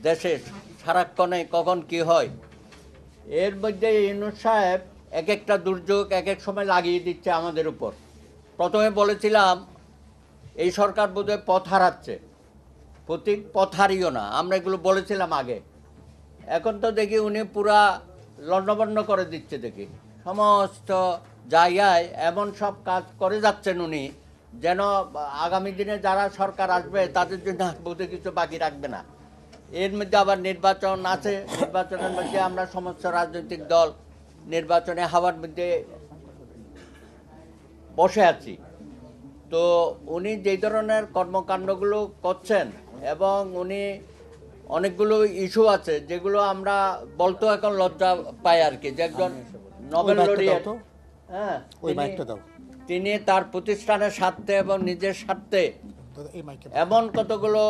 দেশে সারাক্ষণে কখন কি হয়। এর মধ্যে ইউনূস সাহেব এক একটা দুর্যোগ এক এক সময় লাগিয়ে দিচ্ছে আমাদের উপর। প্রথমে বলেছিলাম এই সরকার বোধহয় পথ হারাচ্ছে, প্রতীক পথ হারিও না, আমরা এগুলো বলেছিলাম আগে। এখন তো দেখি উনি পুরা লণ্ডভণ্ড করে দিচ্ছে, দেখি সমস্ত জায়গায় এমন সব কাজ করে যাচ্ছেন উনি, যেন আগামী দিনে যারা সরকার আসবে তাদের জন্য বোধহয় কিছু বাকি রাখবে না। এর মধ্যে আবার নির্বাচন আছে, নির্বাচনের মধ্যে আমরা সমস্ত রাজনৈতিক দল নির্বাচনে হাওয়ার মধ্যে বসে আছি। তো উনি যেই ধরনের কর্মকাণ্ডগুলো করছেন, এবং উনি অনেকগুলো ইস্যু আছে যেগুলো আমরা বলতো এখন লজ্জা পাই আর কি, যে একজন নোবেল লরিয়েট, হ্যাঁ, তিনি তার প্রতিষ্ঠানের স্বার্থে এবং নিজের স্বার্থে এমন কতগুলো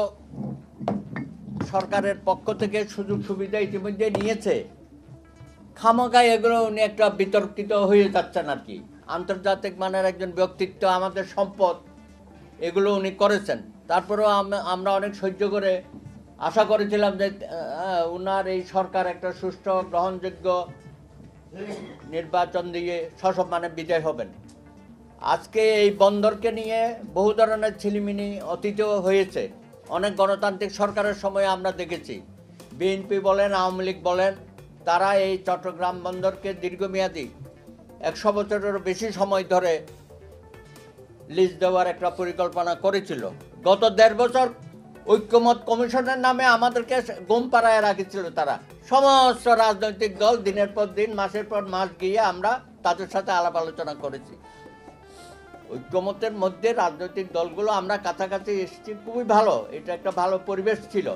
সরকারের পক্ষ থেকে সুযোগ সুবিধা ইতিমধ্যে নিয়েছে, খামোখাই এগুলো উনি একটা বিতর্কিত হয়ে যাচ্ছেন আর কি। আন্তর্জাতিক মানের একজন ব্যক্তিত্ব, আমাদের সম্পদ, এগুলো উনি করেছেন। তারপরেও আমরা অনেক সহ্য করে আশা করেছিলাম যে উনার এই সরকার একটা সুষ্ঠু গ্রহণযোগ্য নির্বাচন দিয়ে সসম্মানে বিজয় হবেন। আজকে এই বন্দরকে নিয়ে বহু ধরনের ছিলিমিনি অতীতেও হয়েছে। অনেক গণতান্ত্রিক সরকারের সময় আমরা দেখেছি, বিএনপি বলেন, আওয়ামী লীগ বলেন, তারা এই চট্টগ্রাম বন্দরকে দীর্ঘমেয়াদী 100 বছরেরও বেশি সময় ধরে লিজ দেওয়ার একটা পরিকল্পনা করেছিল। গত 1.5 বছর ঐক্যমত কমিশনের নামে আমাদেরকে ঘুম পাড়ায় রাখেছিল তারা। সমস্ত রাজনৈতিক দল দিনের পর দিন, মাসের পর মাস গিয়ে আমরা তাদের সাথে আলাপ আলোচনা করেছি। ঐক্যমতের মধ্যে রাজনৈতিক দলগুলো আমরা কাছাকাছি এসেছি, খুবই ভালো, এটা একটা ভালো পরিবেশ ছিল।